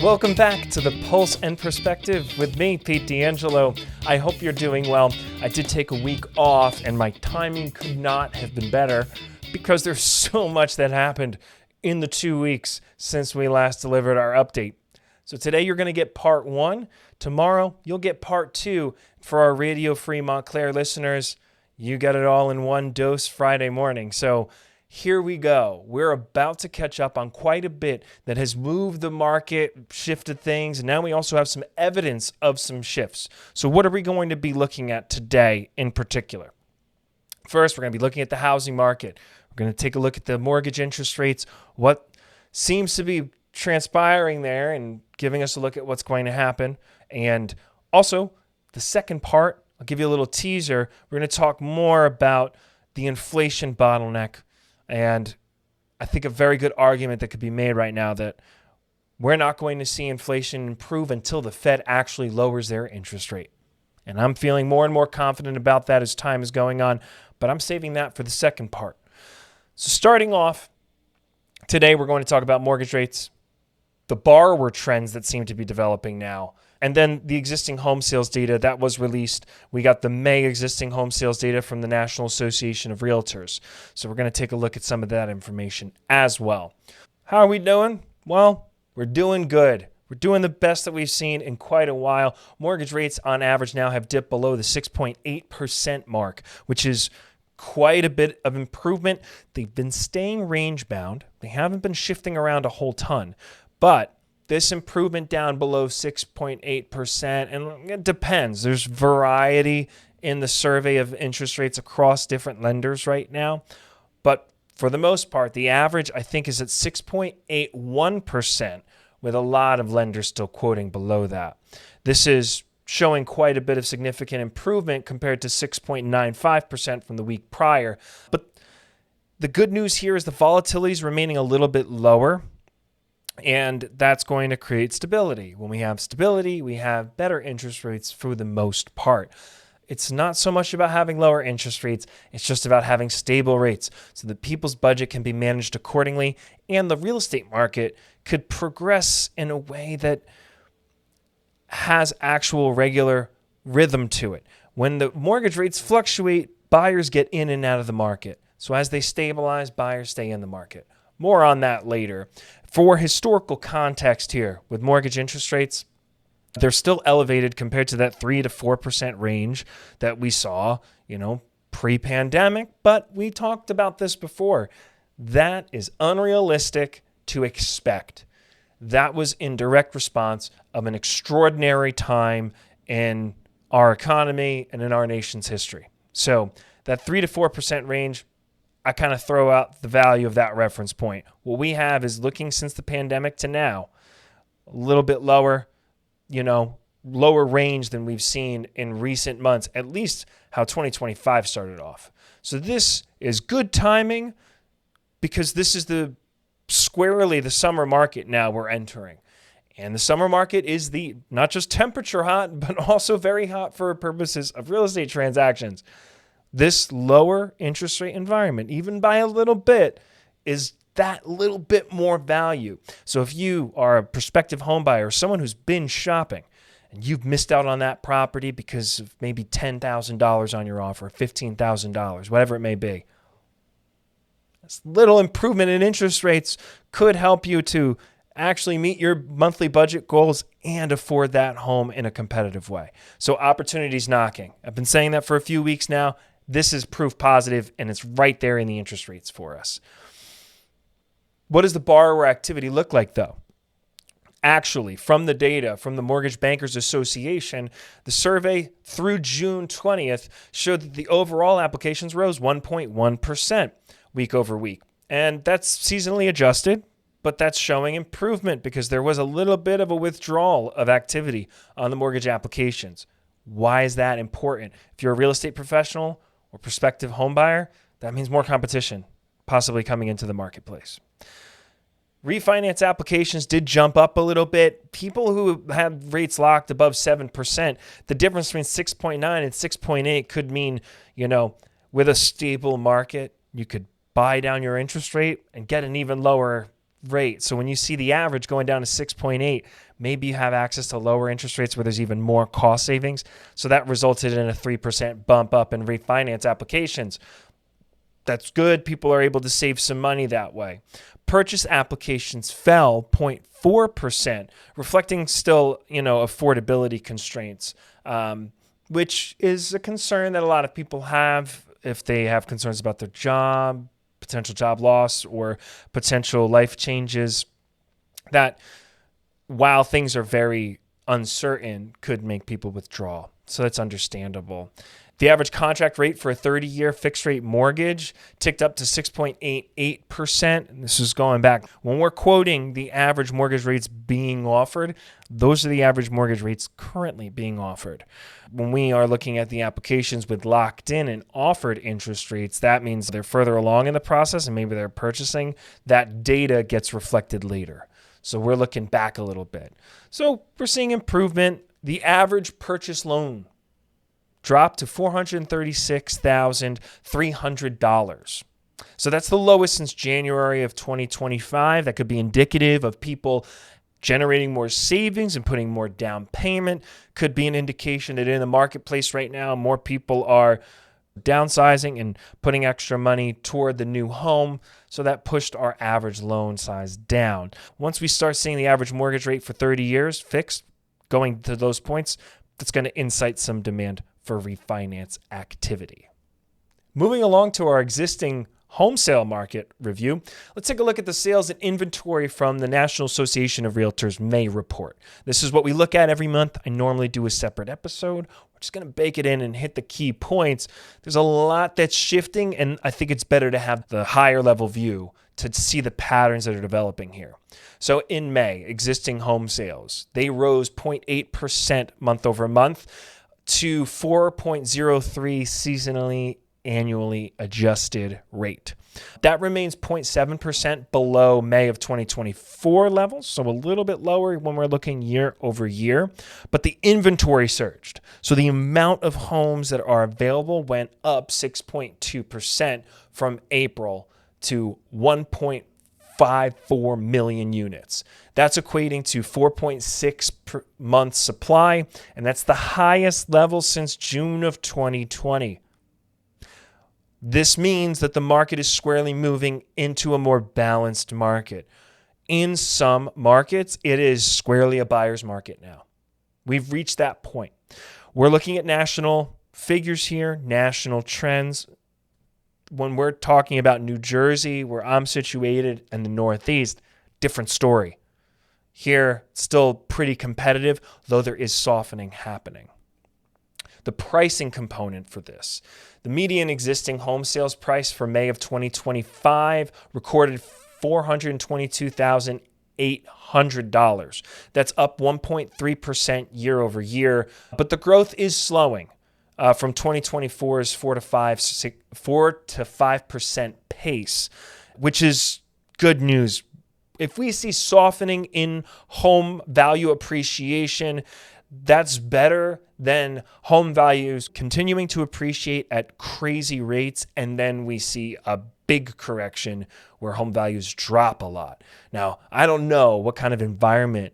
Welcome back to the Pulse and Perspective with me, Pete D'Angelo. I hope you're doing well. I did take a week off, and my timing could not have been better because there's so much that happened in the 2 weeks since we last delivered our update. So today you're going to get part one. Tomorrow you'll get part two. For our Radio Free Montclair listeners, you get it all in one dose Friday morning. So here we go. We're about to catch up on quite a bit that has moved the market, shifted things, and now we also have some evidence of some shifts. So what are we going to be looking at today in particular? First, we're going to be looking at the housing market. We're going to take a look at the mortgage interest rates, what seems to be transpiring there and giving us a look at what's going to happen. And also, the second part, I'll give you a little teaser. We're going to talk more about the inflation bottleneck. And I think a very good argument that could be made right now that we're not going to see inflation improve until the Fed actually lowers their interest rate. And I'm feeling more and more confident about that as time is going on, but I'm saving that for the second part. So starting off, today we're going to talk about mortgage rates, the borrower trends that seem to be developing now, and then the existing home sales data that was released. We got the May existing home sales data from the National Association of Realtors. So we're going to take a look at some of that information as well. How are we doing? Well, we're doing good. We're doing the best that we've seen in quite a while. Mortgage rates on average now have dipped below the 6.8% mark, which is quite a bit of improvement. They've been staying range bound. They haven't been shifting around a whole ton. But this improvement down below 6.8%, and it depends. There's variety in the survey of interest rates across different lenders right now. But for the most part, the average, I think, is at 6.81%, with a lot of lenders still quoting below that. This is showing quite a bit of significant improvement compared to 6.95% from the week prior. But the good news here is the volatility is remaining a little bit lower. And that's going to create stability. When we have stability, we have better interest rates for the most part. It's not so much about having lower interest rates. It's just about having stable rates so that people's budget can be managed accordingly and the real estate market could progress in a way that has actual regular rhythm to it. When the mortgage rates fluctuate, buyers get in and out of the market. So as they stabilize, buyers stay in the market. More on that later. For historical context here, with mortgage interest rates, they're still elevated compared to that 3 to 4% range that we saw, pre-pandemic. But we talked about this before. That is unrealistic to expect. That was in direct response of an extraordinary time in our economy and in our nation's history. So that 3 to 4% range, I kind of throw out the value of that reference point. What we have is looking since the pandemic to now, a little bit lower, lower range than we've seen in recent months, at least how 2025 started off. So this is good timing because this is squarely the summer market now we're entering. And the summer market is not just temperature hot, but also very hot for purposes of real estate transactions. This lower interest rate environment, even by a little bit, is that little bit more value. So if you are a prospective home buyer, someone who's been shopping, and you've missed out on that property because of maybe $10,000 on your offer, $15,000, whatever it may be, this little improvement in interest rates could help you to actually meet your monthly budget goals and afford that home in a competitive way. So opportunity's knocking. I've been saying that for a few weeks now. This is proof positive, and it's right there in the interest rates for us. What does the borrower activity look like, though? Actually, from the data from the Mortgage Bankers Association, the survey through June 20th showed that the overall applications rose 1.1% week over week. And that's seasonally adjusted, but that's showing improvement because there was a little bit of a withdrawal of activity on the mortgage applications. Why is that important? If you're a real estate professional or prospective home buyer, that means more competition possibly coming into the marketplace. Refinance applications did jump up a little bit. People who had rates locked above 7%, the difference between 6.9 and 6.8 could mean, with a stable market, you could buy down your interest rate and get an even lower rate. So when you see the average going down to 6.8, maybe you have access to lower interest rates where there's even more cost savings. So that resulted in a 3% bump up in refinance applications. That's good. People are able to save some money that way. Purchase applications fell 0.4%, reflecting still, affordability constraints, which is a concern that a lot of people have if they have concerns about their job, potential job loss, or potential life changes that, while things are very uncertain, could make people withdraw. So that's understandable. The average contract rate for a 30-year fixed-rate mortgage ticked up to 6.88%. This is going back. When we're quoting the average mortgage rates being offered, those are the average mortgage rates currently being offered. When we are looking at the applications with locked in and offered interest rates, that means they're further along in the process and maybe they're purchasing. That data gets reflected later. So we're looking back a little bit. So we're seeing improvement. The average purchase loan dropped to $436,300. So that's the lowest since January of 2025. That could be indicative of people generating more savings and putting more down payment. Could be an indication that in the marketplace right now, more people are downsizing and putting extra money toward the new home. So that pushed our average loan size down. Once we start seeing the average mortgage rate for 30 years fixed, going to those points, that's going to incite some demand for refinance activity. Moving along to our existing home sale market review, let's take a look at the sales and inventory from the National Association of Realtors May report. This is what we look at every month. I normally do a separate episode. We're just going to bake it in and hit the key points. There's a lot that's shifting, and I think it's better to have the higher level view to see the patterns that are developing here. So in May, existing home sales, they rose 0.8% month over month to 4.03 seasonally annually adjusted rate. That remains 0.7% below May of 2024 levels, so a little bit lower when we're looking year over year, but the inventory surged. So the amount of homes that are available went up 6.2% from April to 1.54 million units. That's equating to 4.6 months supply, and that's the highest level since June of 2020. This means that the market is squarely moving into a more balanced market. In some markets, it is squarely a buyer's market now. We've reached that point. We're looking at national figures here, national trends. When we're talking about New Jersey, where I'm situated, and the Northeast, different story. Here, still pretty competitive, though there is softening happening. The pricing component for this. The median existing home sales price for May of 2025 recorded $422,800. That's up 1.3% year over year, but the growth is slowing from 2024's 4 to 5% pace, which is good news. If we see softening in home value appreciation, that's better than home values continuing to appreciate at crazy rates, and then we see a big correction where home values drop a lot. Now, I don't know what kind of environment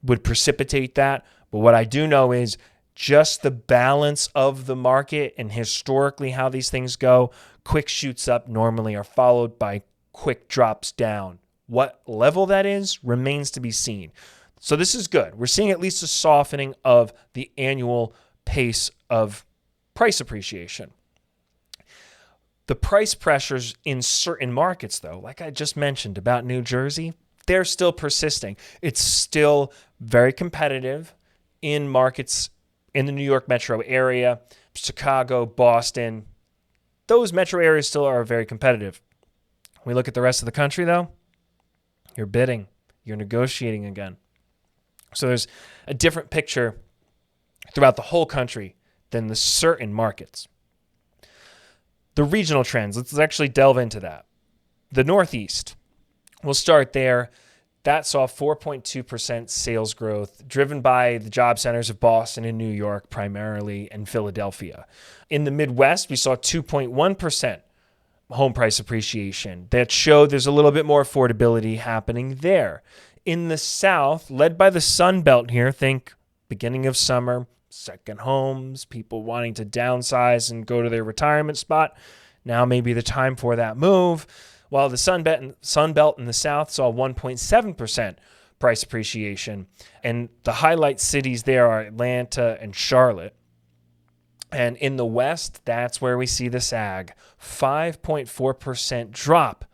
would precipitate that, but what I do know is just the balance of the market and historically how these things go. Quick shoots up normally are followed by quick drops down. What level that is remains to be seen. So this is good. We're seeing at least a softening of the annual pace of price appreciation. The price pressures in certain markets, though, like I just mentioned about New Jersey, they're still persisting. It's still very competitive in markets in the New York metro area, Chicago, Boston. Those metro areas still are very competitive. We look at the rest of the country, though, you're bidding, you're negotiating again. So there's a different picture throughout the whole country than the certain markets. The regional trends, let's actually delve into that. The Northeast, we'll start there. That saw 4.2% sales growth, driven by the job centers of Boston and New York primarily, and Philadelphia. In the Midwest, we saw 2.1% home price appreciation that show there's a little bit more affordability happening there. In the South, led by the Sun Belt here, think beginning of summer, second homes, people wanting to downsize and go to their retirement spot. Now may be the time for that move. While the Sun Belt in the South saw 1.7% price appreciation. And the highlight cities there are Atlanta and Charlotte. And in the West, that's where we see the sag, 5.4% drop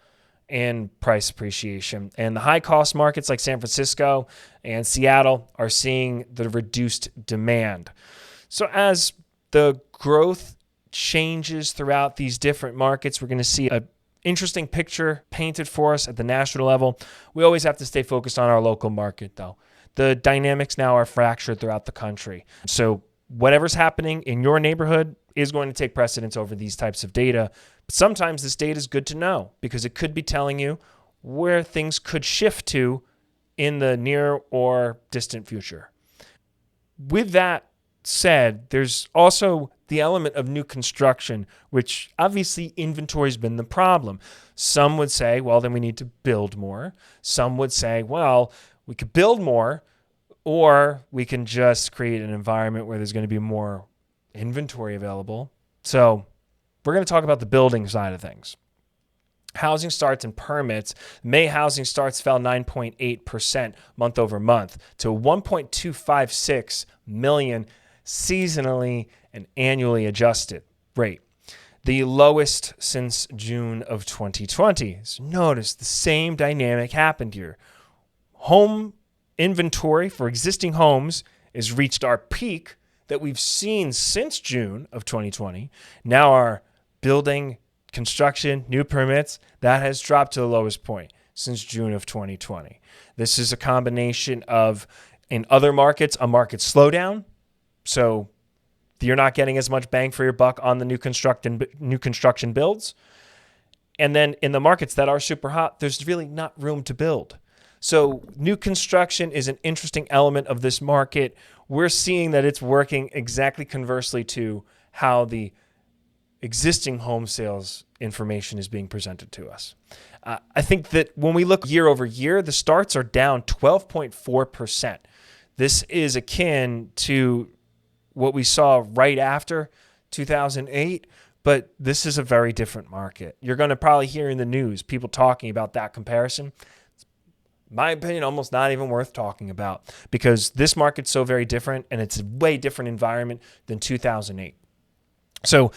in price appreciation. And the high-cost markets like San Francisco and Seattle are seeing the reduced demand. So as the growth changes throughout these different markets, we're going to see an interesting picture painted for us at the national level. We always have to stay focused on our local market, though. The dynamics now are fractured throughout the country. So whatever's happening in your neighborhood is going to take precedence over these types of data. But sometimes this data is good to know because it could be telling you where things could shift to in the near or distant future. With that said, there's also the element of new construction, which obviously inventory has been the problem. Some would say, well, then we need to build more. Some would say, well, we could build more, or we can just create an environment where there's going to be more inventory available. So we're going to talk about the building side of things. Housing starts and permits. May housing starts fell 9.8% month over month to 1.256 million seasonally and annually adjusted rate, the lowest since June of 2020. So notice the same dynamic happened here. Home inventory for existing homes has reached our peak that we've seen since June of 2020. Now our building, construction, new permits, that has dropped to the lowest point since June of 2020. This is a combination of, in other markets, a market slowdown. So you're not getting as much bang for your buck on the new construction builds. And then in the markets that are super hot, there's really not room to build. So new construction is an interesting element of this market. We're seeing that it's working exactly conversely to how the existing home sales information is being presented to us. I think that when we look year over year, the starts are down 12.4%. This is akin to what we saw right after 2008, but this is a very different market. You're going to probably hear in the news people talking about that comparison. In my opinion, almost not even worth talking about because this market's so very different and it's a way different environment than 2008. So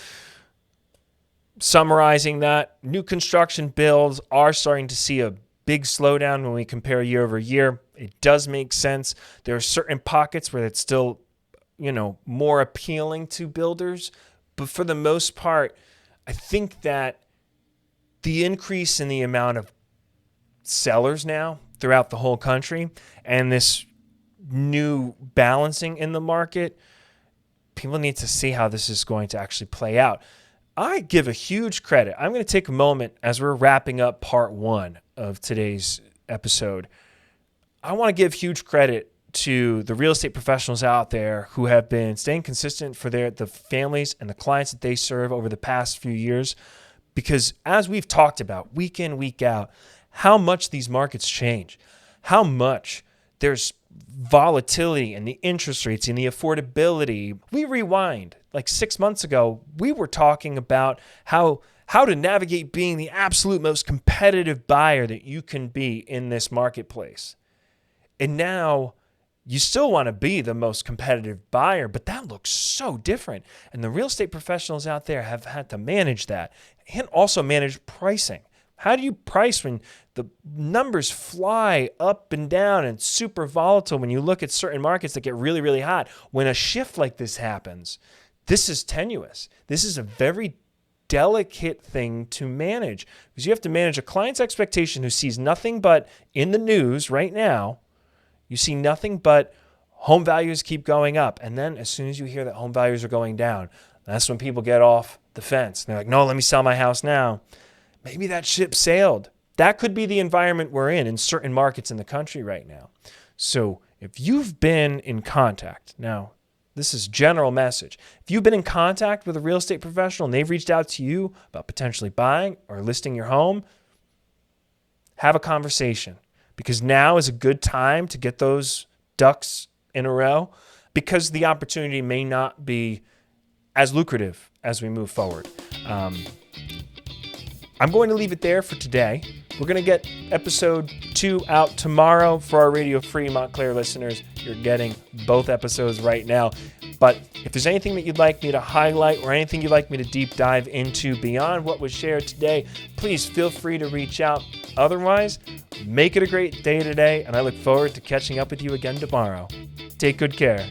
summarizing that, new construction builds are starting to see a big slowdown when we compare year over year. It does make sense. There are certain pockets where it's still, more appealing to builders. But for the most part, I think that the increase in the amount of sellers now throughout the whole country and this new balancing in the market, people need to see how this is going to actually play out. I give a huge credit. I'm going to take a moment as we're wrapping up part 1 of today's episode. I want to give huge credit to the real estate professionals out there who have been staying consistent for the families and the clients that they serve over the past few years. Because as we've talked about week in, week out, how much these markets change, how much there's volatility in the interest rates and the affordability. We rewind like 6 months ago, we were talking about how to navigate being the absolute most competitive buyer that you can be in this marketplace. And now you still want to be the most competitive buyer, but that looks so different. And the real estate professionals out there have had to manage that and also manage pricing. How do you price when the numbers fly up and down and super volatile when you look at certain markets that get really, really hot? When a shift like this happens, this is tenuous. This is a very delicate thing to manage because you have to manage a client's expectation who sees nothing but in the news right now. You see nothing but home values keep going up. And then as soon as you hear that home values are going down, that's when people get off the fence. They're like, no, let me sell my house now. Maybe that ship sailed. That could be the environment we're in certain markets in the country right now. So if you've been in contact, now This is general message. If you've been in contact with a real estate professional and they've reached out to you about potentially buying or listing your home, have a conversation, because now is a good time to get those ducks in a row, because the opportunity may not be as lucrative as we move forward. I'm going to leave it there for today. We're going to get episode 2 out tomorrow for our Radio Free Montclair listeners. You're getting both episodes right now. But if there's anything that you'd like me to highlight or anything you'd like me to deep dive into beyond what was shared today, please feel free to reach out. Otherwise, make it a great day today, and I look forward to catching up with you again tomorrow. Take good care.